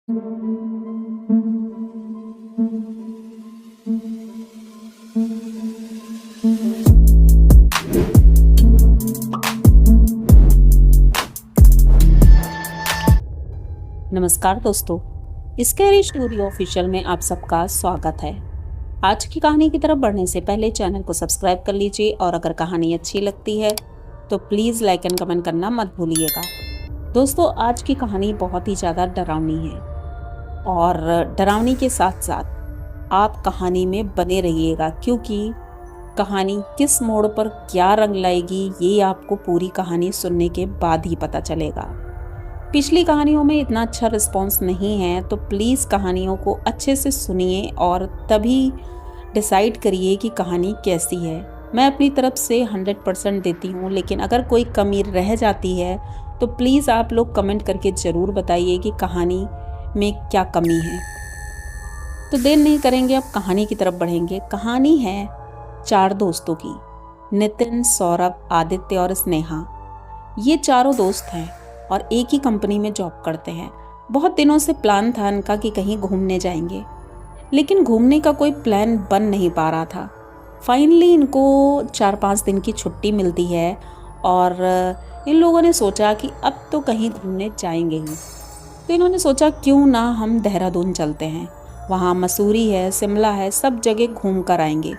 नमस्कार दोस्तों, scary story official में आप सबका स्वागत है। आज की कहानी की तरफ बढ़ने से पहले चैनल को सब्सक्राइब कर लीजिए और अगर कहानी अच्छी लगती है तो प्लीज़ लाइक एंड कमेंट करना मत भूलिएगा। दोस्तों, आज की कहानी बहुत ही ज़्यादा डरावनी है और डरावनी के साथ साथ आप कहानी में बने रहिएगा, क्योंकि कहानी किस मोड़ पर क्या रंग लाएगी ये आपको पूरी कहानी सुनने के बाद ही पता चलेगा। पिछली कहानियों में इतना अच्छा रिस्पॉन्स नहीं है, तो प्लीज़ कहानियों को अच्छे से सुनिए और तभी डिसाइड करिए कि कहानी कैसी है। मैं अपनी तरफ से 100% देती हूँ, लेकिन अगर कोई कमी रह जाती है तो प्लीज़ आप लोग कमेंट करके ज़रूर बताइए कि कहानी में क्या कमी है। तो देर नहीं करेंगे, अब कहानी की तरफ बढ़ेंगे। कहानी है 4 दोस्तों की, नितिन, सौरभ, आदित्य और स्नेहा। ये चारों दोस्त हैं और एक ही कंपनी में जॉब करते हैं। बहुत दिनों से प्लान था इनका कि कहीं घूमने जाएंगे, लेकिन घूमने का कोई प्लान बन नहीं पा रहा था। फाइनली इनको 4-5 दिन की छुट्टी मिलती है और इन लोगों ने सोचा कि अब तो कहीं घूमने जाएंगे ही। तो इन्होंने सोचा क्यों ना हम देहरादून चलते हैं, वहाँ मसूरी है, शिमला है, सब जगह घूम कर आएंगे।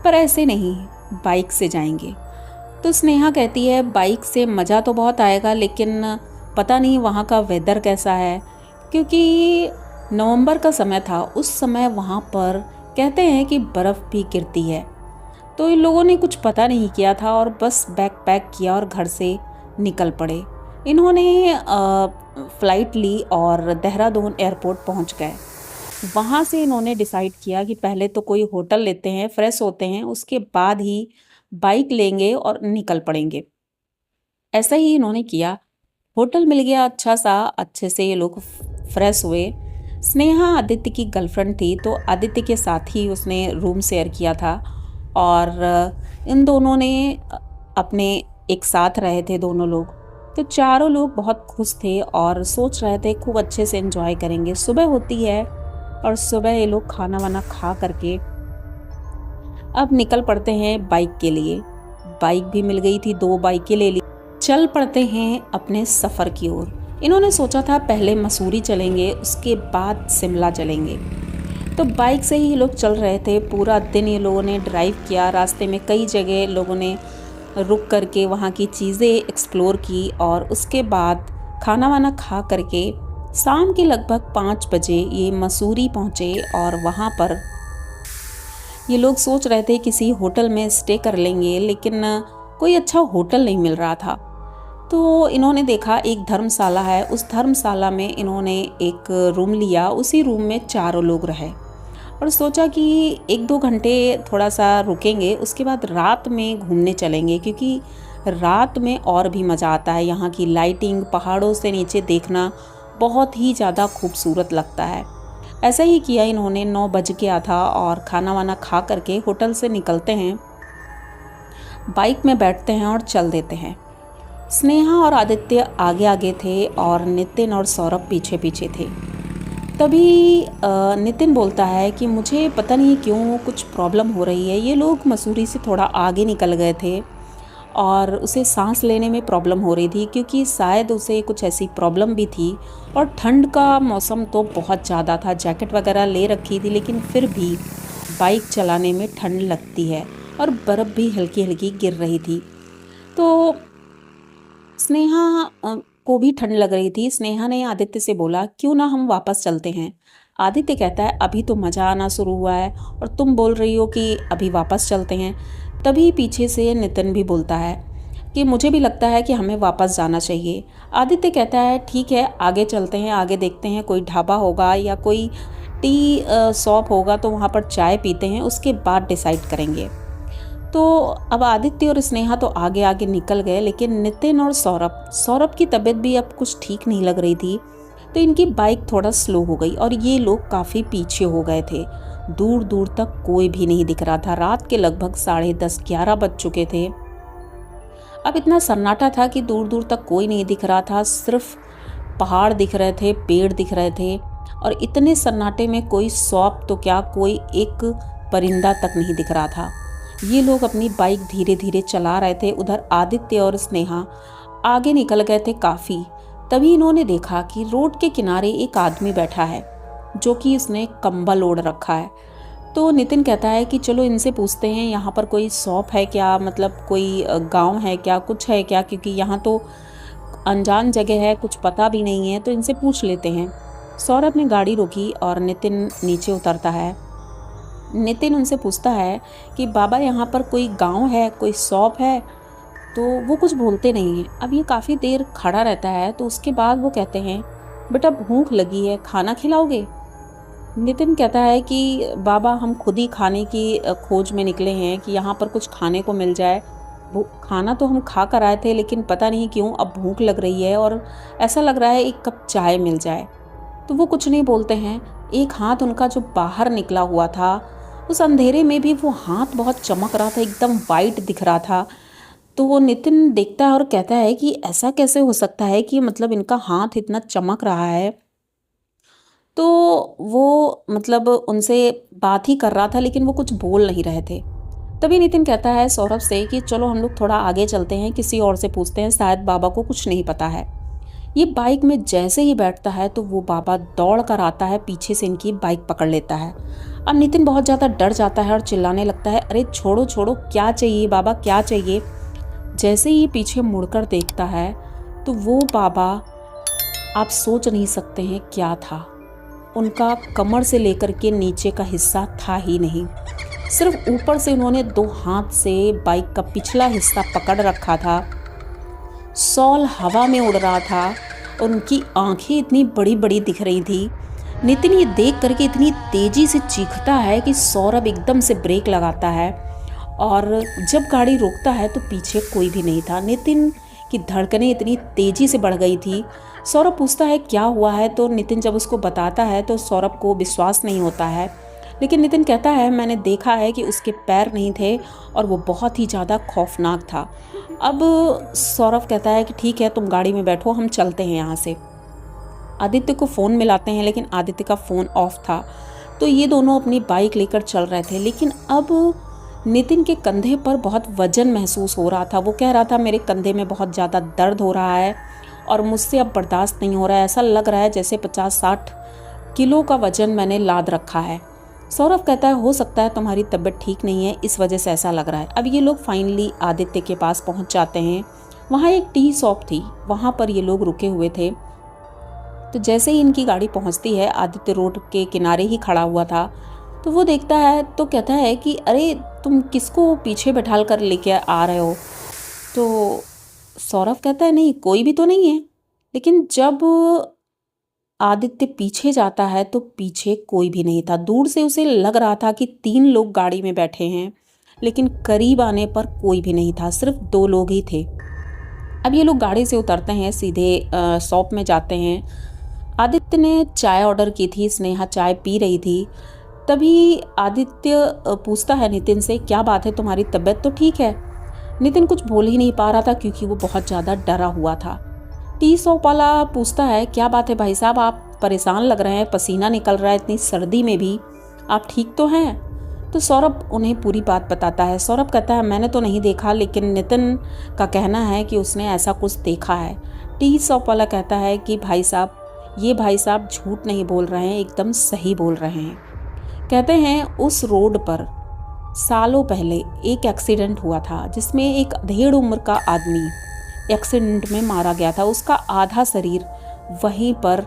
पर ऐसे नहीं, बाइक से जाएंगे। तो स्नेहा कहती है बाइक से मज़ा तो बहुत आएगा, लेकिन पता नहीं वहाँ का वेदर कैसा है, क्योंकि नवंबर का समय था। उस समय वहाँ पर कहते हैं कि बर्फ़ भी गिरती है। तो इन लोगों ने कुछ पता नहीं किया था और बस बैग पैक किया और घर से निकल पड़े। इन्होंने फ़्लाइट ली और देहरादून एयरपोर्ट पहुँच गए। वहाँ से इन्होंने डिसाइड किया कि पहले तो कोई होटल लेते हैं, फ्रेश होते हैं, उसके बाद ही बाइक लेंगे और निकल पड़ेंगे। ऐसा ही इन्होंने किया। होटल मिल गया अच्छा सा, अच्छे से ये लोग फ्रेश हुए। स्नेहा आदित्य की गर्लफ्रेंड थी, तो आदित्य के साथ ही उसने रूम शेयर किया था और इन दोनों ने अपने एक साथ रहे थे दोनों लोग। तो चारों लोग बहुत खुश थे और सोच रहे थे खूब अच्छे से एंजॉय करेंगे। सुबह होती है और सुबह ये लोग खाना वाना खा करके अब निकल पड़ते हैं बाइक के लिए। बाइक भी मिल गई थी, 2 बाइकें ले ली। चल पड़ते हैं अपने सफ़र की ओर। इन्होंने सोचा था पहले मसूरी चलेंगे, उसके बाद शिमला चलेंगे। तो बाइक से ही ये लोग चल रहे थे। पूरा दिन ये लोगों ने ड्राइव किया। रास्ते में कई जगह लोगों ने रुक करके वहाँ की चीज़ें एक्सप्लोर की और उसके बाद खाना वाना खा करके शाम के लगभग 5 बजे ये मसूरी पहुँचे और वहाँ पर ये लोग सोच रहे थे किसी होटल में स्टे कर लेंगे, लेकिन कोई अच्छा होटल नहीं मिल रहा था। तो इन्होंने देखा एक धर्मशाला है, उस धर्मशाला में इन्होंने एक रूम लिया। उसी रूम में चारों लोग रहे और सोचा कि 1-2 घंटे थोड़ा सा रुकेंगे, उसके बाद रात में घूमने चलेंगे, क्योंकि रात में और भी मज़ा आता है। यहाँ की लाइटिंग, पहाड़ों से नीचे देखना बहुत ही ज़्यादा खूबसूरत लगता है। ऐसा ही किया इन्होंने। 9 बज गया था और खाना वाना खा करके होटल से निकलते हैं, बाइक में बैठते हैं और चल देते हैं। स्नेहा और आदित्य आगे आगे थे और नितिन और सौरभ पीछे पीछे थे। तभी नितिन बोलता है कि मुझे पता नहीं क्यों कुछ प्रॉब्लम हो रही है। ये लोग मसूरी से थोड़ा आगे निकल गए थे और उसे सांस लेने में प्रॉब्लम हो रही थी, क्योंकि शायद उसे कुछ ऐसी प्रॉब्लम भी थी। और ठंड का मौसम तो बहुत ज़्यादा था, जैकेट वगैरह ले रखी थी, लेकिन फिर भी बाइक चलाने में ठंड लगती है और बर्फ़ भी हल्की हल्की गिर रही थी। तो स्नेहा को भी ठंड लग रही थी। स्नेहा ने आदित्य से बोला क्यों ना हम वापस चलते हैं। आदित्य कहता है अभी तो मज़ा आना शुरू हुआ है और तुम बोल रही हो कि अभी वापस चलते हैं। तभी पीछे से नितिन भी बोलता है कि मुझे भी लगता है कि हमें वापस जाना चाहिए। आदित्य कहता है ठीक है, आगे चलते हैं, आगे देखते हैं, कोई ढाबा होगा या कोई टी शॉप होगा तो वहाँ पर चाय पीते हैं, उसके बाद डिसाइड करेंगे। तो अब आदित्य और स्नेहा तो आगे आगे निकल गए, लेकिन नितिन और सौरभ की तबीयत भी अब कुछ ठीक नहीं लग रही थी। तो इनकी बाइक थोड़ा स्लो हो गई और ये लोग काफ़ी पीछे हो गए थे। दूर दूर तक कोई भी नहीं दिख रहा था। रात के लगभग 10:30-11 बज चुके थे। अब इतना सन्नाटा था कि दूर दूर तक कोई नहीं दिख रहा था। सिर्फ पहाड़ दिख रहे थे, पेड़ दिख रहे थे, और इतने सन्नाटे में कोई सौंप तो क्या, कोई एक परिंदा तक नहीं दिख रहा था। ये लोग अपनी बाइक धीरे धीरे चला रहे थे। उधर आदित्य और स्नेहा आगे निकल गए थे काफ़ी। तभी इन्होंने देखा कि रोड के किनारे एक आदमी बैठा है, जो कि उसने कंबल ओढ़ रखा है। तो नितिन कहता है कि चलो इनसे पूछते हैं, यहाँ पर कोई शॉप है क्या, मतलब कोई गांव है क्या, कुछ है क्या, क्योंकि यहाँ तो अनजान जगह है, कुछ पता भी नहीं है, तो इनसे पूछ लेते हैं। सौरभ ने गाड़ी रोकी और नितिन नीचे उतरता है। नितिन उनसे पूछता है कि बाबा यहाँ पर कोई गांव है, कोई शॉप है, तो वो कुछ बोलते नहीं हैं। अब ये काफ़ी देर खड़ा रहता है, तो उसके बाद वो कहते हैं, बेटा भूख लगी है, खाना खिलाओगे? नितिन कहता है कि बाबा हम खुद ही खाने की खोज में निकले हैं कि यहाँ पर कुछ खाने को मिल जाए। वो खाना तो हम खा कर आए थे, लेकिन पता नहीं क्यों अब भूख लग रही है और ऐसा लग रहा है एक कप चाय मिल जाए। तो वो कुछ नहीं बोलते हैं। एक हाथ उनका जो बाहर निकला हुआ था, उस अंधेरे में भी वो हाथ बहुत चमक रहा था, एकदम वाइट दिख रहा था। तो वो नितिन देखता है और कहता है कि ऐसा कैसे हो सकता है कि मतलब इनका हाथ इतना चमक रहा है। तो वो मतलब उनसे बात ही कर रहा था, लेकिन वो कुछ बोल नहीं रहे थे। तभी नितिन कहता है सौरभ से कि चलो हम लोग थोड़ा आगे चलते हैं, किसी और से पूछते हैं, शायद बाबा को कुछ नहीं पता है। ये बाइक में जैसे ही बैठता है तो वो बाबा दौड़ कर आता है, पीछे से इनकी बाइक पकड़ लेता है। अब नितिन बहुत ज़्यादा डर जाता है और चिल्लाने लगता है, अरे छोड़ो छोड़ो, क्या चाहिए बाबा, क्या चाहिए? जैसे ही पीछे मुड़कर देखता है तो वो बाबा, आप सोच नहीं सकते हैं क्या था। उनका कमर से लेकर के नीचे का हिस्सा था ही नहीं, सिर्फ ऊपर से उन्होंने 2 हाथ से बाइक का पिछला हिस्सा पकड़ रखा था। शॉल हवा में उड़ रहा था और उनकी आंखें इतनी बड़ी बड़ी दिख रही थी। नितिन ये देख करके इतनी तेजी से चीखता है कि सौरभ एकदम से ब्रेक लगाता है, और जब गाड़ी रोकता है तो पीछे कोई भी नहीं था। नितिन की धड़कनें इतनी तेजी से बढ़ गई थी। सौरभ पूछता है क्या हुआ है, तो नितिन जब उसको बताता है तो सौरभ को विश्वास नहीं होता है, लेकिन नितिन कहता है मैंने देखा है कि उसके पैर नहीं थे और वो बहुत ही ज़्यादा खौफनाक था। अब सौरभ कहता है कि ठीक है, तुम गाड़ी में बैठो, हम चलते हैं यहाँ से। आदित्य को फ़ोन मिलाते हैं, लेकिन आदित्य का फ़ोन ऑफ था। तो ये दोनों अपनी बाइक लेकर चल रहे थे, लेकिन अब नितिन के कंधे पर बहुत वजन महसूस हो रहा था। वो कह रहा था मेरे कंधे में बहुत ज़्यादा दर्द हो रहा है और मुझसे अब बर्दाश्त नहीं हो रहा है, ऐसा लग रहा है जैसे 50-60 किलो का वजन मैंने लाद रखा है। सौरभ कहता है हो सकता है तुम्हारी तबीयत ठीक नहीं है, इस वजह से ऐसा लग रहा है। अब ये लोग फाइनली आदित्य के पास पहुंच जाते हैं। वहाँ एक टी शॉप थी, वहाँ पर ये लोग रुके हुए थे। तो जैसे ही इनकी गाड़ी पहुँचती है, आदित्य रोड के किनारे ही खड़ा हुआ था, तो वो देखता है तो कहता है कि अरे तुम किसको पीछे बैठाल कर लेके आ रहे हो? तो सौरभ कहता है नहीं, कोई भी तो नहीं है। लेकिन जब आदित्य पीछे जाता है तो पीछे कोई भी नहीं था। दूर से उसे लग रहा था कि 3 लोग गाड़ी में बैठे हैं, लेकिन करीब आने पर कोई भी नहीं था, सिर्फ 2 लोग ही थे। अब ये लोग गाड़ी से उतरते हैं, सीधे शॉप में जाते हैं। आदित्य ने चाय ऑर्डर की थी, स्नेहा चाय पी रही थी। तभी आदित्य पूछता है नितिन से, क्या बात है, तुम्हारी तबीयत तो ठीक है? नितिन कुछ बोल ही नहीं पा रहा था क्योंकि वो बहुत ज़्यादा डरा हुआ था। टी शॉप वाला पूछता है क्या बात है भाई साहब, आप परेशान लग रहे हैं, पसीना निकल रहा है इतनी सर्दी में भी, आप ठीक तो हैं? तो सौरभ उन्हें पूरी बात बताता है। सौरभ कहता है मैंने तो नहीं देखा, लेकिन नितिन का कहना है कि उसने ऐसा कुछ देखा है। टी शॉप वाला कहता है कि भाई साहब, ये भाई साहब झूठ नहीं बोल रहे हैं, एकदम सही बोल रहे हैं। कहते हैं उस रोड पर सालों पहले एक एक्सीडेंट हुआ था, जिसमें एक अधेड़ उम्र का आदमी एक्सीडेंट में मारा गया था। उसका आधा शरीर वहीं पर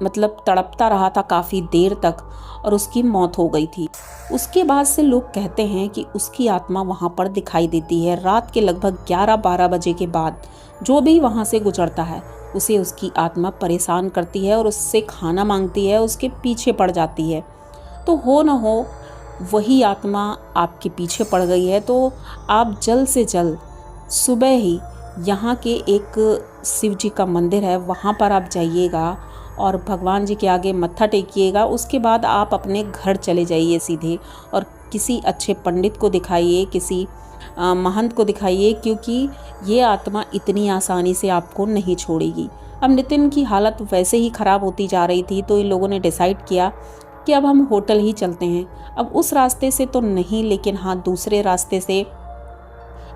मतलब तड़पता रहा था काफ़ी देर तक और उसकी मौत हो गई थी। उसके बाद से लोग कहते हैं कि उसकी आत्मा वहाँ पर दिखाई देती है। रात के लगभग 11-12 बजे के बाद जो भी वहाँ से गुजरता है उसे उसकी आत्मा परेशान करती है और उससे खाना मांगती है, उसके पीछे पड़ जाती है। तो हो न हो वही आत्मा आपके पीछे पड़ गई है, तो आप जल्द से जल्द सुबह ही यहाँ के एक शिव जी का मंदिर है, वहाँ पर आप जाइएगा और भगवान जी के आगे मत्था टेकिएगा। उसके बाद आप अपने घर चले जाइए सीधे, और किसी अच्छे पंडित को दिखाइए, किसी महंत को दिखाइए, क्योंकि ये आत्मा इतनी आसानी से आपको नहीं छोड़ेगी। अब नितिन की हालत वैसे ही ख़राब होती जा रही थी, तो इन लोगों ने डिसाइड किया कि अब हम होटल ही चलते हैं। अब उस रास्ते से तो नहीं, लेकिन हाँ दूसरे रास्ते से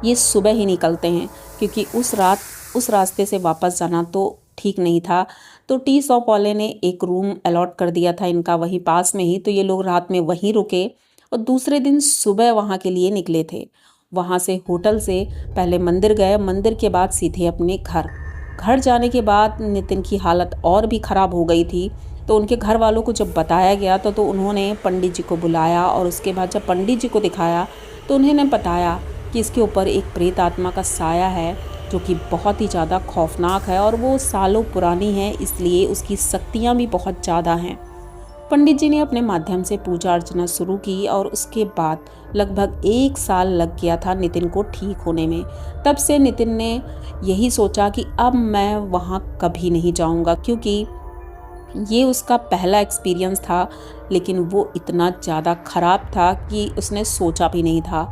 ये सुबह ही निकलते हैं, क्योंकि उस रास्ते से वापस जाना तो ठीक नहीं था। तो टी शॉप वाले ने एक रूम अलॉट कर दिया था इनका वहीं पास में ही, तो ये लोग रात में वहीं रुके और दूसरे दिन सुबह वहाँ के लिए निकले थे। वहाँ से होटल से पहले मंदिर गए, मंदिर के बाद सीधे अपने घर जाने के बाद नितिन की हालत और भी ख़राब हो गई थी। तो उनके घर वालों को जब बताया गया तो उन्होंने पंडित जी को बुलाया, और उसके बाद जब पंडित जी को दिखाया तो उन्होंने बताया कि इसके ऊपर एक प्रेत आत्मा का साया है, जो कि बहुत ही ज़्यादा खौफनाक है और वो सालों पुरानी है, इसलिए उसकी शक्तियाँ भी बहुत ज़्यादा हैं। पंडित जी ने अपने माध्यम से पूजा अर्चना शुरू की और उसके बाद लगभग 1 साल लग गया था नितिन को ठीक होने में। तब से नितिन ने यही सोचा कि अब मैं वहाँ कभी नहीं जाऊँगा, क्योंकि ये उसका पहला एक्सपीरियंस था, लेकिन वो इतना ज़्यादा ख़राब था कि उसने सोचा भी नहीं था।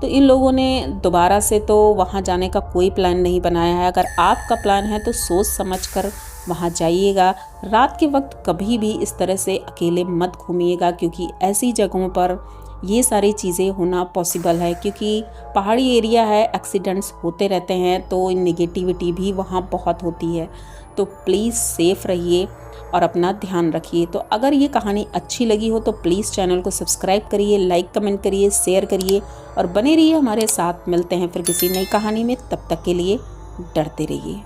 तो इन लोगों ने दोबारा से तो वहाँ जाने का कोई प्लान नहीं बनाया है। अगर आपका प्लान है तो सोच समझ कर वहाँ जाइएगा। रात के वक्त कभी भी इस तरह से अकेले मत घूमिएगा, क्योंकि ऐसी जगहों पर ये सारी चीज़ें होना पॉसिबल है, क्योंकि पहाड़ी एरिया है, एक्सीडेंट्स होते रहते हैं, तो नेगेटिविटी भी वहाँ बहुत होती है। तो प्लीज़ सेफ़ रहिए और अपना ध्यान रखिए। तो अगर ये कहानी अच्छी लगी हो तो प्लीज़ चैनल को सब्सक्राइब करिए, लाइक कमेंट करिए, शेयर करिए और बने रहिए हमारे साथ। मिलते हैं फिर किसी नई कहानी में, तब तक के लिए डरते रहिए।